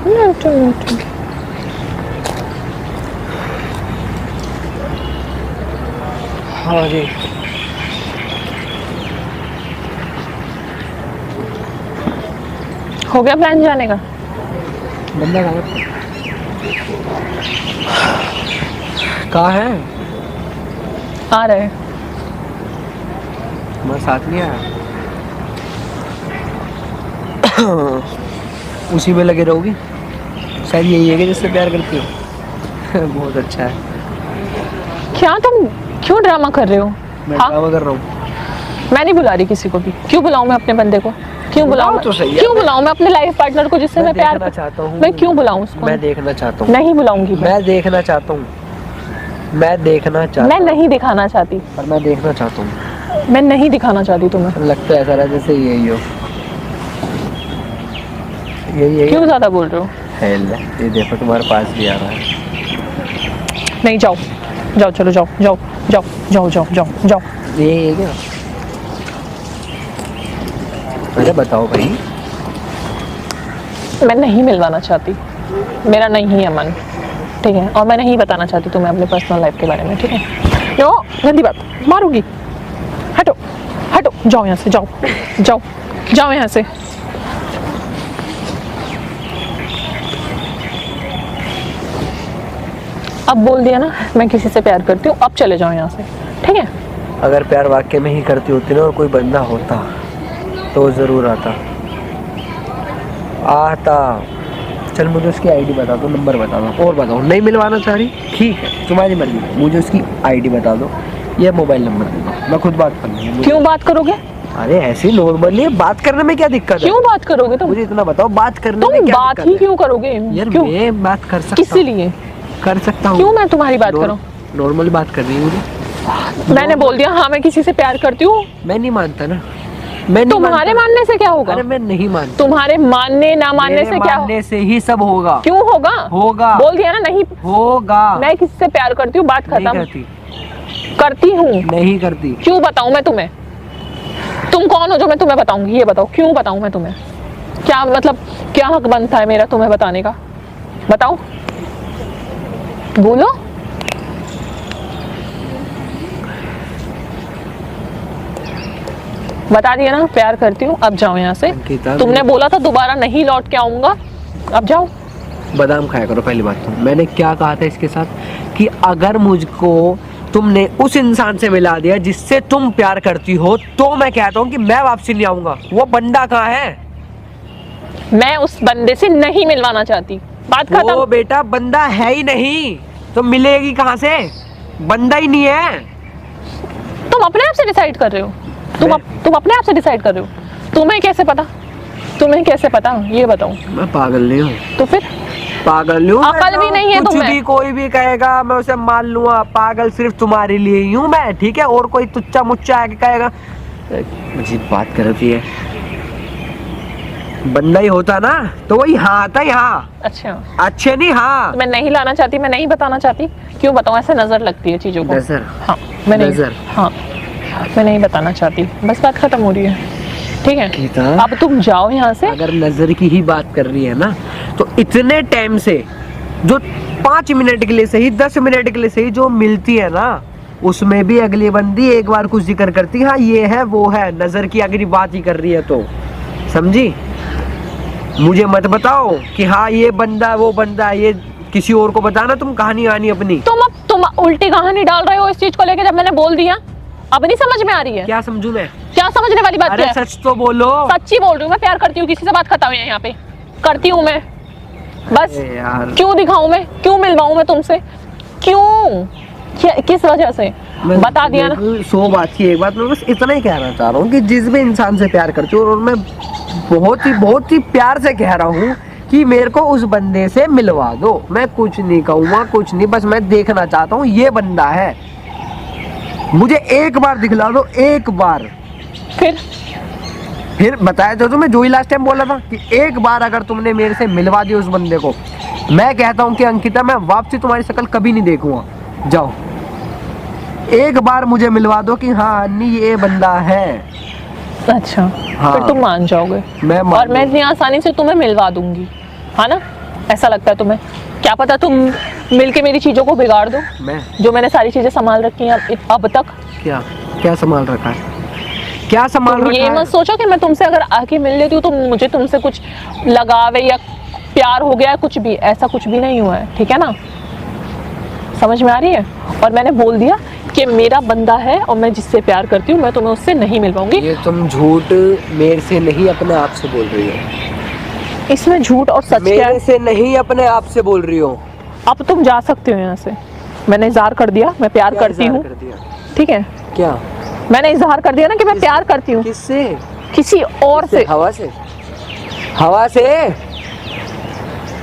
हाँ जी। हो गया प्लान जाने का? बंदा कहाँ है? आ रहे हैं। मैं साथ नहीं आया। उसी में लगे रहोगी? शायद यही है कि जिससे प्यार करती हो। बहुत अच्छा है। क्या तुम क्यों ड्रामा कर रहे हो? मैं हाँ? ड्रामा कर रहा हूँ? मैं नहीं बुला रही किसी को भी। क्यों बुलाऊं मैं अपने बंदे को? क्यों बुलाऊं? तो सही है। क्यों बुलाऊं मैं अपने लाइफ पार्टनर को जिससे मैं प्यार देखना चाहता हूँ? मैं क्यों बुलाऊं उसको? मैं देखना चाहता हूँ। नहीं बुलाऊंगी मैं देखना चाहता हूँ। मैं देखना चाहता मैं नहीं दिखाना चाहती। पर मैं देखना चाहता हूँ। मैं नहीं दिखाना चाहती तुम्हें। लगता है ऐसा रहा जैसे यही हो। यही है। क्यों ज्यादा बोल रहे हो? ये देखो तुम्हारे पास भी आ रहा है। नहीं, जाओ जाओ, चलो जाओ जाओ जाओ जाओ जाओ जाओ जाओ। यही है क्या? अरे बताओ भाई। मैं नहीं मिलवाना चाहती। मेरा नहीं है मन, ठीक है? और मैं नहीं बताना चाहती तुम्हें अपने पर्सनल लाइफ के बारे में, ठीक है? नो, गंदी बात, मारूंगी। हटो हटो, जाओ यहाँ से, जाओ जाओ जाओ यहाँ से। अब बोल दिया ना मैं किसी से प्यार करती हूँ, अब चले जाओ यहाँ से, ठीक है? अगर प्यार वाकई में ही करती होती ना और कोई बंदा होता तो ज़रूर आता। चल मुझे उसकी आईडी बता दो, नंबर बता दो, और बताओ। नहीं मिलवाना चाह रही? ठीक है, तुम्हारी मर्जी। मुझे उसकी आईडी बता दो या मोबाइल नंबर दे दो, मैं खुद बात कर लूँगी। क्यों बात करोगे? अरे ऐसे नॉर्मली बात करने में क्या दिक्कत है? क्यों बात करोगे तुम? मुझे इतना बताओ, बात करने तुम में क्या बात दिक्कत ही है? क्यों करोगे? यार क्यों? मैं बात कर सकता किस लिए? कर सकता हूँ। क्यों मैं तुम्हारी बात करूं? नॉर्मल बात कर रही हूँ। मैंने बोल दिया हाँ मैं किसी से प्यार करती हूँ। मैं नहीं मानता ना। मैं नहीं तुम्हारे मानता। मानने से क्या होगा? अरे मैं नहीं मानता। तुम्हारे मानने ना मानने से क्या मानने से ही सब होगा। क्यों होगा? होगा। बोल दिया ना नहीं होगा। मैं किसी से प्यार करती हूँ, बात नहीं खत्म। करती। करती हूँ। नहीं करती। क्यों बताऊँ मैं तुम्हें? तुम कौन हो जो मैं तुम्हें बताऊंगी? ये बताओ, क्यों बताऊं मैं तुम्हें? क्या मतलब, क्या हक बनता है मेरा तुम्हें बताने का? बताओ, बोलो। बता दिया ना प्यार करती हूँ, अब जाओ यहाँ से। तुमने बोला था दोबारा नहीं लौट के आऊंगा, अब जाओ। बादाम खाया करो। पहली बात तो मैंने क्या कहा था इसके साथ कि अगर मुझको तुमने उस इंसान से मिला दिया जिससे तुम प्यार करती हो तो मैं कहता हूँ कि मैं वापसी नहीं आऊंगा। वो बंदा कहाँ है? मैं उस बंदे से नहीं मिलवाना चाहती, बात खत्म। वो बेटा बंदा है ही नहीं तो मिलेगी कहाँ से? बंदा ही नहीं है। तुम अपने आप से डिसाइड कर रहे हो? तुम अपने आप से डिसाइड कर रहे हो? तुम्हें कैसे पता? तुम्हें कैसे पता ये बताओ? मैं पागल नहीं हूँ। तो फिर पागल हूँ? अकल भी नहीं है कुछ तुम्हें। भी कोई भी कहेगा मैं उसे मान लूंगा। पागल सिर्फ तुम्हारे लिए ही हूँ मैं, ठीक है? और कोई तुच्चा मुच्चा आके कहेगा। अजीब बात करती है। बंदा ही होता ना तो वही हाँ आता ही हाँ। अच्छा, अच्छे नहीं हाँ। मैं नहीं लाना चाहती, मैं नहीं बताना चाहती। क्यों बताऊं? ऐसे नजर लगती है चीजों को। नजर? हाँ, मैं नहीं। नजर? हाँ, मैं नहीं बताना चाहती, बस बात खत्म हो रही है, ठीक है? गीता, अब तुम जाओ यहाँ से। अगर नजर की ही बात कर रही है ना तो इतने टाइम से जो 5 मिनट के लिए सही, 10 मिनट के लिए सही जो मिलती है ना, उसमें भी अगली बंदी एक बार कुछ जिक्र करती है, हाँ ये है वो है। नजर की अगर बात ही कर रही है तो समझी? मुझे मत बताओ कि हाँ ये बंदा वो बंदा, ये किसी और को बताना तुम कहानी आनी अपनी। तुम उल्टी कहानी डाल रहे हो इस चीज को लेके। जब मैंने बोल दिया अब नहीं समझ में आ रही है? क्या समझू मैं? क्या समझने वाली बात? अरे सच तो बोलो। सच्ची बोल रही हूँ, मैं प्यार करती हूँ, किसी से बात खत्म है यहाँ पे। करती हूँ मैं, बस। यार क्यों दिखाऊं मैं? क्यों मिलवाऊं मैं तुमसे? क्यों? किस वजह से? बता दिया ना। 100 बात की एक बात मैं बस इतना ही कहना चाह रहा हूँ कि जिस भी इंसान से प्यार करती हूँ, और मैं बहुत ही प्यार से कह रहा हूँ कि मेरे को उस बंदे से मिलवा दो। मैं कुछ नहीं कहूँगा, कुछ नहीं, बस मैं देखना चाहता हूँ ये बंदा है। मुझे एक बार दिखला दो, एक बार। फिर बताया तो तुम्हें जो ही लास्ट टाइम बोला था कि एक बार अगर तुमने मेरे से मिलवा दिया उस बंदे को, मैं कहता हूँ कि अंकिता मैं वापसी तुम्हारी शक्ल कभी नहीं देखूंगा। जाओ एक बार मुझे मिलवा दो कि हाँ अन्नी ये बंदा है। अच्छा, हाँ, फिर तुम मान जाओगे? और मैं इतनी आसानी से तुम्हें मिलवा दूंगी, है ना? ऐसा लगता है तुम्हें? क्या पता तुम मिलके मेरी चीजों को बिगाड़ दो, मैं जो मैंने सारी चीजें संभाल रखी हैं अब तक। क्या क्या संभाल रखा है? क्या संभाल तुम रखा ये है? मत सोचो कि मैं तुमसे अगर आके मिल लेती हूँ तो मुझे तुमसे कुछ लगाव है या प्यार हो गया है, कुछ भी ऐसा कुछ भी नहीं हुआ है, ठीक है ना? समझ में आ रही है? और मैंने बोल दिया कि मेरा बंदा है और मैं जिससे प्यार करती हूँ मैं तुम्हें उससे नहीं मिल पाऊंगी। ये तुम झूठ मेरे से नहीं अपने आप से बोल रही हो। इसमें झूठ और सच क्या मेरे है? से नहीं अपने आप से बोल रही हो। अब तुम जा सकते हो यहाँ से। मैंने इजहार कर दिया मैं प्यार क्या करती इज़हार हूँ, कर दिया? ठीक है? क्या? मैंने इजहार कर दिया ना कि मैं प्यार करती हूँ किससे? किसी और से। हवा से? हवा से?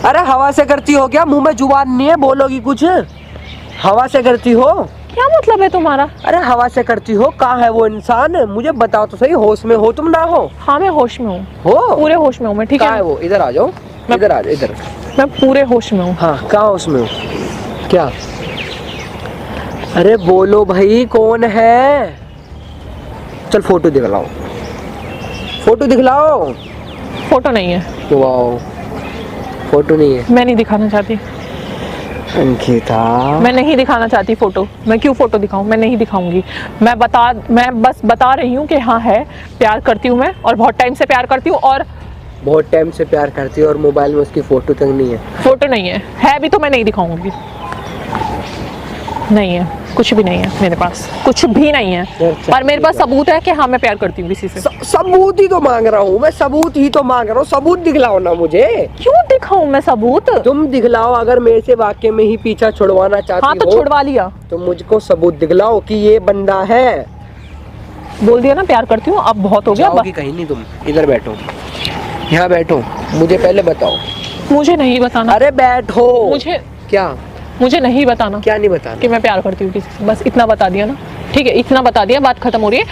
अरे हवा से करती हो क्या? मुंह में जुबान नहीं है, बोलोगी कुछ? हवा से करती हो? क्या मतलब है तुम्हारा? अरे हवा से करती हो? कहाँ है वो इंसान? मुझे बताओ तो सही, होश में हो तुम ना हो? हाँ मैं होश में हूँ, हो? पूरे होश में हूँ मैं, ठीक कहाँ है है? वो? इधर आ जाओ, इधर आ जाओ, इधर। मैं पूरे होश में हूँ। हाँ, कहाँ होश में हो? क्या? अरे बोलो भाई, कौन है? चल फोटो दिखलाओ, फोटो दिखलाओ। फोटो नहीं है, वाओ, फोटो नहीं है। मैं नहीं दिखाना चाहती, अंकिता, मैं नहीं दिखाना चाहती फोटो। मैं क्यों फोटो दिखाऊं? मैं नहीं दिखाऊंगी। मैं बस बता रही हूँ कि हाँ है, प्यार करती हूँ मैं और बहुत टाइम से प्यार करती हूँ। और बहुत टाइम से प्यार करती है और मोबाइल में उसकी फोटो तक नहीं है। फोटो नहीं है भी तो मैं नहीं दिखाऊंगी। नहीं है, कुछ भी नहीं है मेरे पास, कुछ भी नहीं है। पर मेरे पास सबूत है कि हाँ मैं प्यार करती हूँ किसी से। सबूत ही तो मांग रहा हूँ मैं, सबूत ही तो मांग रहा हूँ। सबूत दिखलाओ ना मुझे। क्यों दिखाऊं मैं सबूत? तुम दिखलाओ। अगर मेरे से वाकई में ही पीछा छुड़वाना चाहती हाँ तो हो छुड़वा लिया। तो मुझको सबूत दिखलाओ कि ये बंदा है। बोल दिया ना प्यार करती हूँ, अब बहुत हो गया। जाओगी कहीं नहीं तुम, इधर बैठो, यहाँ बैठो, मुझे पहले बताओ। मुझे नहीं बताना। अरे बैठो। मुझे क्या? मुझे नहीं बताना क्या नहीं बताना? कि मैं प्यार करती हूँ किसी से। बस इतना बता दिया ना, ठीक है? इतना बता दिया, बात खत्म हो रही है।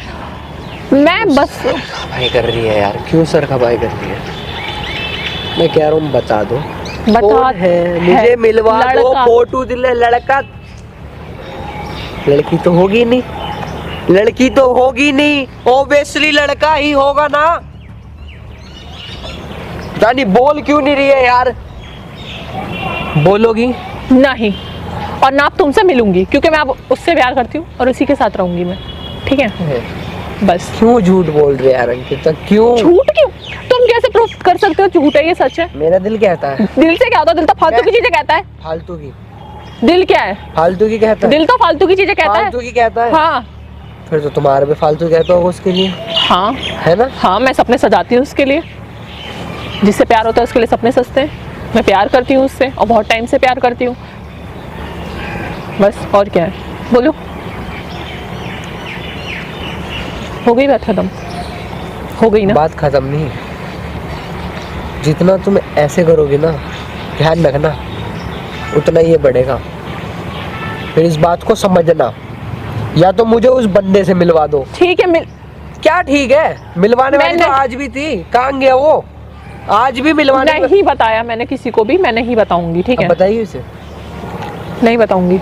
मैं बस खबाई कर रही है यार, क्यों सर खबाई कर रही है? मैं कह रहा हूँ बता दो, बता कौन है? मुझे मिलवा दो लड़का। फोटो दिले। लड़का? लड़की तो होगी नहीं, लड़की तो होगी नहीं, ओबियसली लड़का ही होगा ना। जानी बोल क्यों नहीं रही है यार? बोलोगी नहीं, और ना तुमसे मिलूंगी क्योंकि मैं अब उससे प्यार करती हूँ और उसी के साथ रहूंगी मैं, ठीक है? बस। क्यों झूठ बोल रहे यार अंकिता? क्यों झूठ क्यों? तुम कैसे प्रूफ कर सकते हो झूठ है ये सच है? मेरा दिल कहता है। दिल से क्या होता है? दिल तो फालतू की चीजें कहता है। फालतू की? दिल क्या है? फालतू की कहता है? दिल तो फालतू की चीजें कहता है। फालतू की कहता है? हाँ फिर तो तुम्हारे भी फालतू कहता होगा उसके लिए, हाँ है ना? हाँ, मैं सपने सजाती हूँ उसके लिए। जिससे प्यार होता है उसके लिए सपने सजते हैं। मैं प्यार करती हूँ उससे और बहुत टाइम से प्यार करती हूँ। बस, और क्या है? बोलो। हो गई बात खत्म? हो गई ना? बात खत्म नहीं। जितना तुम ऐसे करोगे ना, ध्यान रखना, उतना ये बढ़ेगा। फिर इस बात को समझना, या तो मुझे उस बंदे से मिलवा दो। ठीक है, क्या ठीक है? मिलवाने वाली तो आज भी थी, कहाँ गया वो? आज भी मिलवाने नहीं बताया मैंने किसी को भी, मैं नहीं बताऊंगी, ठीक है? बताइए उसे। नहीं बताऊंगी,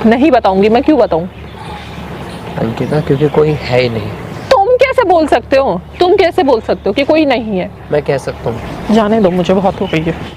नहीं बताऊंगी। मैं क्यों बताऊं? अंकिता, क्योंकि कोई है ही नहीं। तुम कैसे बोल सकते हो? तुम कैसे बोल सकते हो कि कोई नहीं है? मैं कह सकता हूँ। जाने दो, मुझे बहुत हो गई है।